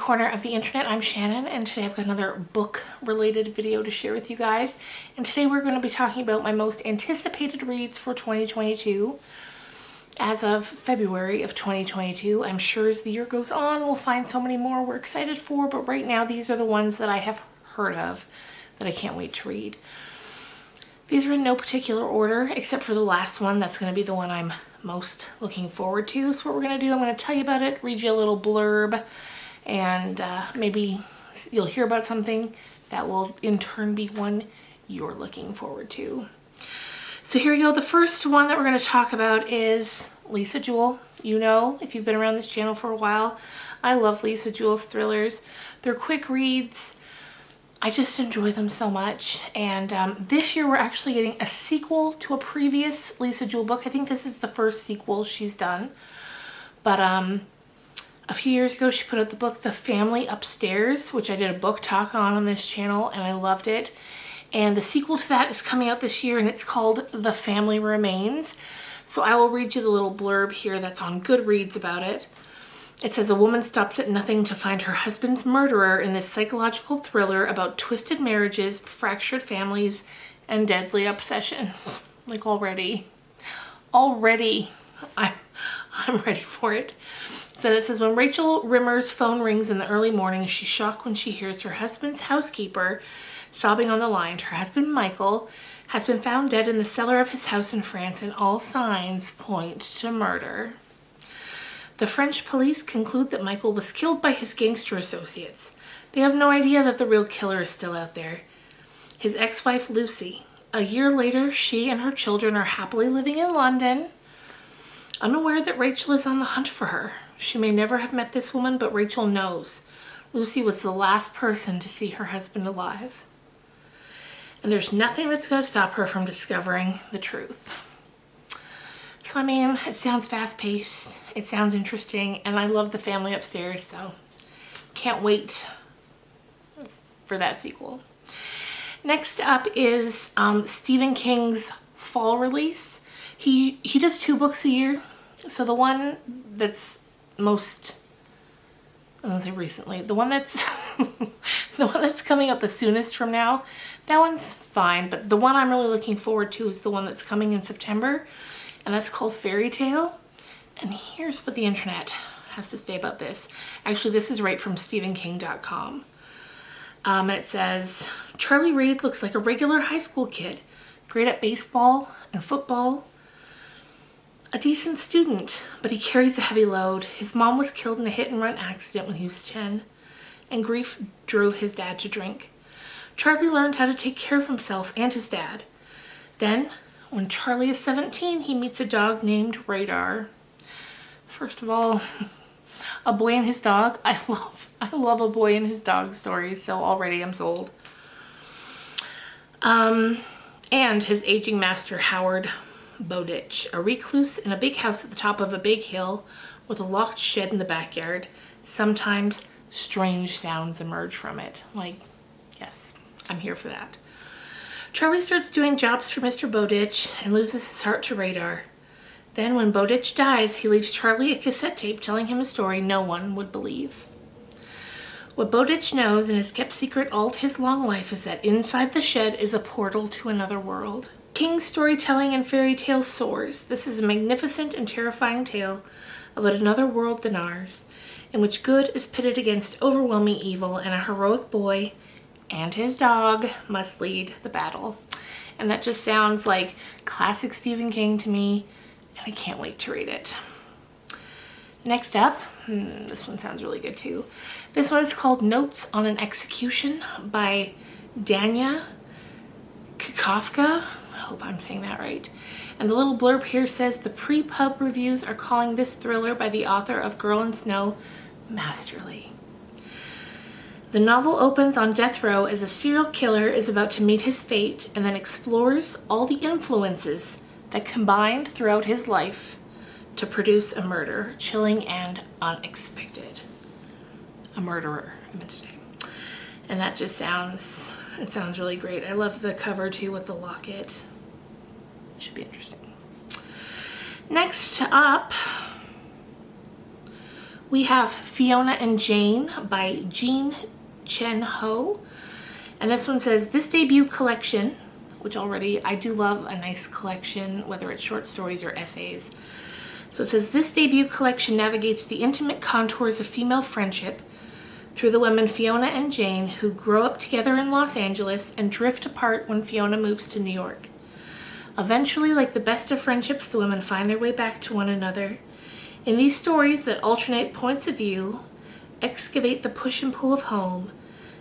corner of the internet. I'm Shannon, and today I've got another book related video to share with you guys. And today we're going to be talking about my most anticipated reads for 2022 as of February of 2022. I'm sure as the year goes on we'll find so many more we're excited for, but right now these are the ones that I have heard of that I can't wait to read. These are in no particular order except for the last one. That's going to be the one I'm most looking forward to. So what we're going to do, I'm going to tell you about it, read you a little blurb, and maybe you'll hear about something that will in turn be one you're looking forward to. So here we go. The first one that we're going to talk about is Lisa Jewell. You know, if you've been around this channel for a while, I love Lisa Jewell's thrillers. They're quick reads. I just enjoy them so much. And this year we're actually getting a sequel to a previous Lisa Jewell book. I think this is the first sequel she's done. But a few years ago she put out the book The Family Upstairs, which I did a book talk on this channel, and I loved it. And the sequel to that is coming out this year, and it's called The Family Remains. So I will read you the little blurb here that's on Goodreads about it. It says, a woman stops at nothing to find her husband's murderer in this psychological thriller about twisted marriages, fractured families, and deadly obsessions. Like already I'm ready for it. So it says, when Rachel Rimmer's phone rings in the early morning, she's shocked when she hears her husband's housekeeper sobbing on the line. Her husband, Michael, has been found dead in the cellar of his house in France, and all signs point to murder. The French police conclude that Michael was killed by his gangster associates. They have no idea that the real killer is still out there. His ex-wife, Lucy. A year later, she and her children are happily living in London, unaware that Rachel is on the hunt for her. She may never have met this woman, but Rachel knows. Lucy was the last person to see her husband alive. And there's nothing that's going to stop her from discovering the truth. So, I mean, it sounds fast-paced. It sounds interesting, and I love The Family Upstairs, so can't wait for that sequel. Next up is Stephen King's fall release. He does 2 books a year, so the one that's most, I don't say recently, the one that's the one that's coming out the soonest from now, that one's fine, but the one I'm really looking forward to is the one that's coming in September, and that's called Fairy Tale. And here's what the internet has to say about this. Actually, this is right from StephenKing.com. And it says, Charlie Reid looks like a regular high school kid, great at baseball and football, a decent student, but he carries a heavy load. His mom was killed in a hit-and-run accident when he was 10, and grief drove his dad to drink. Charlie learned how to take care of himself and his dad. Then, when Charlie is 17, he meets a dog named Radar. First of all, a boy and his dog. I love a boy and his dog stories, so already I'm sold. And his aging master, Howard Bowditch, a recluse in a big house at the top of a big hill with a locked shed in the backyard. Sometimes strange sounds emerge from it. Like, yes, I'm here for that. Charlie starts doing jobs for Mr. Bowditch and loses his heart to Radar. Then when Bowditch dies, he leaves Charlie a cassette tape telling him a story no one would believe. What Bowditch knows and has kept secret all his long life is that inside the shed is a portal to another world. King's storytelling and fairy tale soars. This is a magnificent and terrifying tale about another world than ours, in which good is pitted against overwhelming evil, and a heroic boy and his dog must lead the battle. And that just sounds like classic Stephen King to me, and I can't wait to read it. Next up, this one sounds really good too. This one is called Notes on an Execution by Dania Kafka. I hope I'm saying that right. And the little blurb here says, the pre-pub reviews are calling this thriller by the author of Girl in Snow masterly. The novel opens on death row as a serial killer is about to meet his fate, and then explores all the influences that combined throughout his life to produce a murder, chilling and unexpected. A murderer, I meant to say. And that just sounds, it sounds really great. I love the cover too with the locket. It should be interesting. Next up, We have Fiona and Jane by Jean Chen Ho. And this one says, this debut collection, which already I do love a nice collection, whether it's short stories or essays. So it says, this debut collection navigates the intimate contours of female friendship through the women Fiona and Jane, who grow up together in Los Angeles and drift apart when Fiona moves to New York. Eventually, like the best of friendships, the women find their way back to one another. In these stories that alternate points of view, excavate the push and pull of home,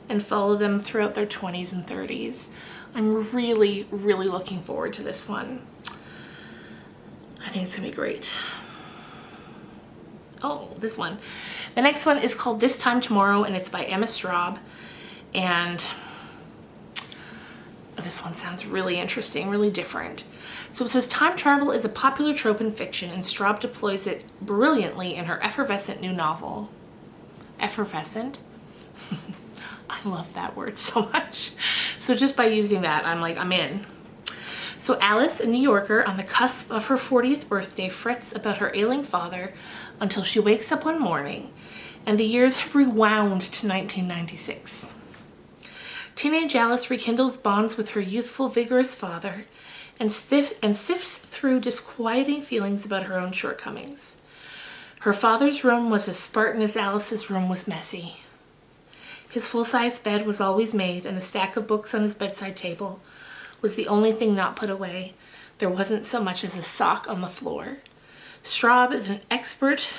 and follow them throughout their 20s and 30s. I'm really, really looking forward to this one. I think it's gonna be great. Oh, this one. The next one is called This Time Tomorrow, and it's by Emma Straub. And this one sounds really interesting, really different. So it says, time travel is a popular trope in fiction, and Straub deploys it brilliantly in her effervescent new novel. Effervescent? I love that word so much. So just by using that, I'm in. So Alice, a New Yorker on the cusp of her 40th birthday, frets about her ailing father until she wakes up one morning and the years have rewound to 1996. Teenage Alice rekindles bonds with her youthful, vigorous father and sifts through disquieting feelings about her own shortcomings. Her father's room was as Spartan as Alice's room was messy. His full-size bed was always made, and the stack of books on his bedside table was the only thing not put away. There wasn't so much as a sock on the floor. Straub is an expert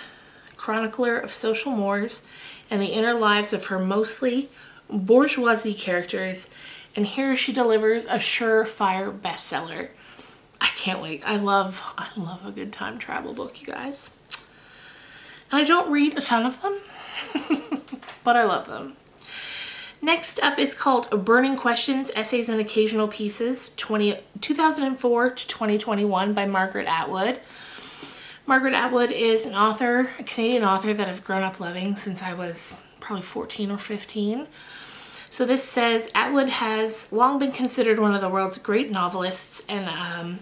chronicler of social mores and the inner lives of her mostly bourgeoisie characters, and here she delivers a surefire bestseller. I can't wait. I love a good time travel book, you guys. And I don't read a ton of them, but I love them. Next up is called Burning Questions, Essays and Occasional Pieces, 2004 to 2021 by Margaret Atwood. Margaret Atwood is an author, a Canadian author that I've grown up loving since I was probably 14 or 15. So this says, Atwood has long been considered one of the world's great novelists and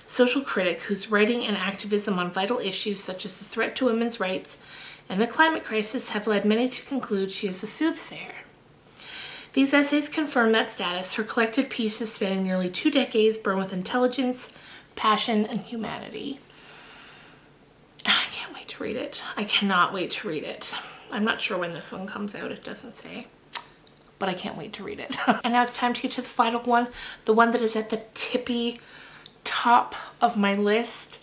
social critic whose writing and activism on vital issues such as the threat to women's rights and the climate crisis have led many to conclude she is a soothsayer. These essays confirm that status, her collected pieces spanning nearly 2 decades, burn with intelligence, passion, and humanity. And I can't wait to read it. I cannot wait to read it. I'm not sure when this one comes out, it doesn't say, but I can't wait to read it. And now it's time to get to the final one, the one that is at the tippy top of my list.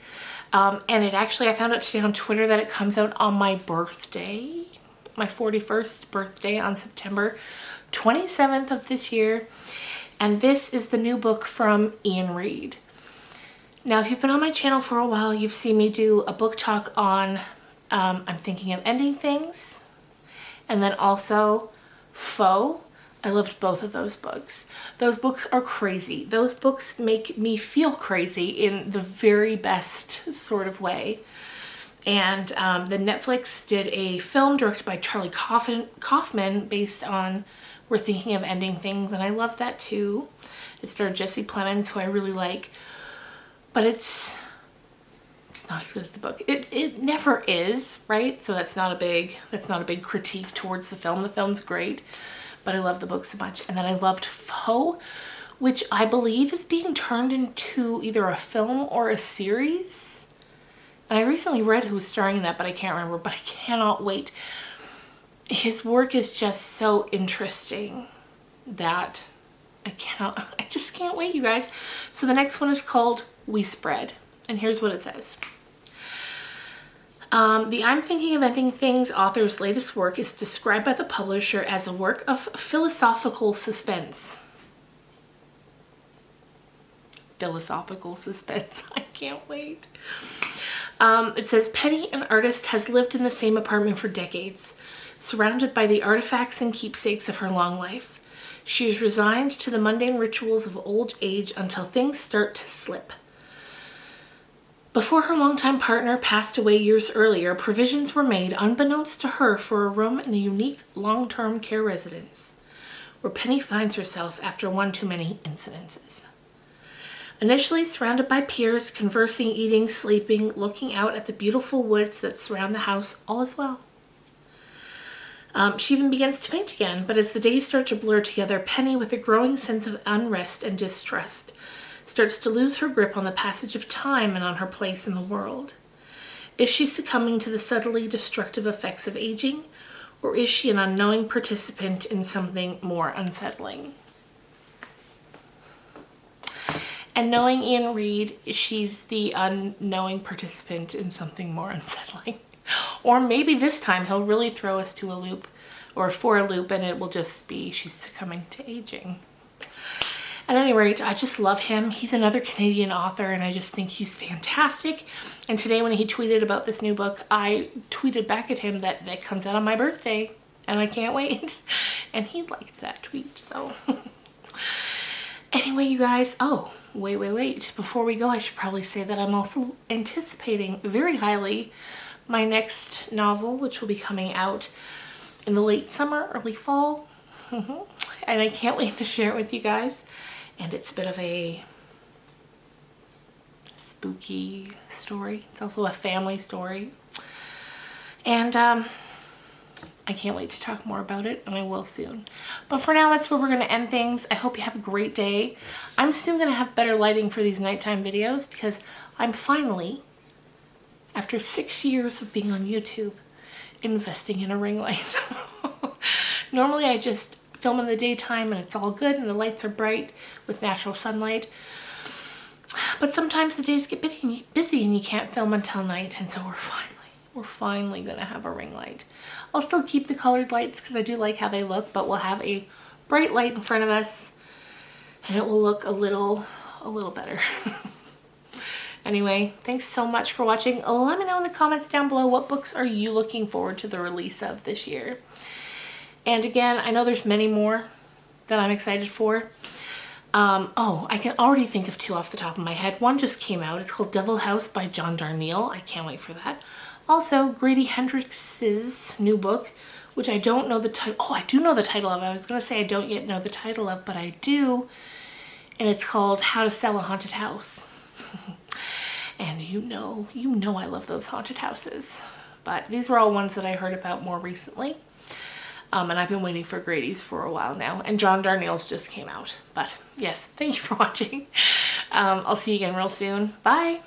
And it actually, I found out today on Twitter that it comes out on my birthday, my 41st birthday on September 27th of this year, and this is the new book from Ian Reid. Now, if you've been on my channel for a while, you've seen me do a book talk on I'm Thinking of Ending Things, and then also Foe. I loved both of those books. Those books are crazy. Those books make me feel crazy in the very best sort of way. And the Netflix did a film directed by Charlie Kaufman based on We're Thinking of Ending Things, and I love that too. It starred Jesse Plemons, who I really like, but it's not as good as the book. It never is, right? So that's not a big critique towards the film. The film's great, but I love the book so much. And then I loved Foe, which I believe is being turned into either a film or a series. And I recently read who was starring in that, but I can't remember, but I cannot wait. His work is just so interesting that I just can't wait, you guys. So the next one is called We Spread, and here's what it says. The I'm Thinking of Ending Things author's latest work is described by the publisher as a work of philosophical suspense. Philosophical suspense. I can't wait. It says, Penny, an artist, has lived in the same apartment for decades, surrounded by the artifacts and keepsakes of her long life. She is resigned to the mundane rituals of old age until things start to slip. Before her longtime partner passed away years earlier, provisions were made, unbeknownst to her, for a room in a unique long-term care residence, where Penny finds herself after one too many incidences. Initially surrounded by peers, conversing, eating, sleeping, looking out at the beautiful woods that surround the house, all is well. She even begins to paint again, but as the days start to blur together, Penny, with a growing sense of unrest and distrust, starts to lose her grip on the passage of time and on her place in the world. Is she succumbing to the subtly destructive effects of aging, or is she an unknowing participant in something more unsettling? And knowing Ian Reid, she's the unknowing participant in something more unsettling. Or maybe this time he'll really throw us to a loop, or for a loop, and it will just be she's succumbing to aging. At any rate, I just love him. He's another Canadian author, and I just think he's fantastic. And today when he tweeted about this new book, I tweeted back at him that it comes out on my birthday, and I can't wait. And he liked that tweet, so. Anyway, you guys, oh, wait. Before we go, I should probably say that I'm also anticipating very highly my next novel, which will be coming out in the late summer, early fall. And I can't wait to share it with you guys. And it's a bit of a spooky story. It's also a family story. And I can't wait to talk more about it, and I will soon. But for now, that's where we're going to end things. I hope you have a great day. I'm soon going to have better lighting for these nighttime videos because I'm finally, after 6 years of being on YouTube, investing in a ring light. Normally I just film in the daytime and it's all good and the lights are bright with natural sunlight. But sometimes the days get busy and you can't film until night, and so we're finally gonna have a ring light. I'll still keep the colored lights because I do like how they look, but we'll have a bright light in front of us and it will look a little better. Anyway, thanks so much for watching. Let me know in the comments down below, what books are you looking forward to the release of this year? And again, I know there's many more that I'm excited for. Oh, I can already think of two off the top of my head. One just came out. It's called Devil House by John Darnielle. I can't wait for that. Also, Grady Hendrix's new book, which I don't know the title. Oh, I do know the title of. I was going to say I don't yet know the title of, but I do. And it's called How to Sell a Haunted House. And you know I love those haunted houses. But these were all ones that I heard about more recently. And I've been waiting for Grady's for a while now. And John Darnielle's just came out. But yes, thank you for watching. I'll see you again real soon. Bye.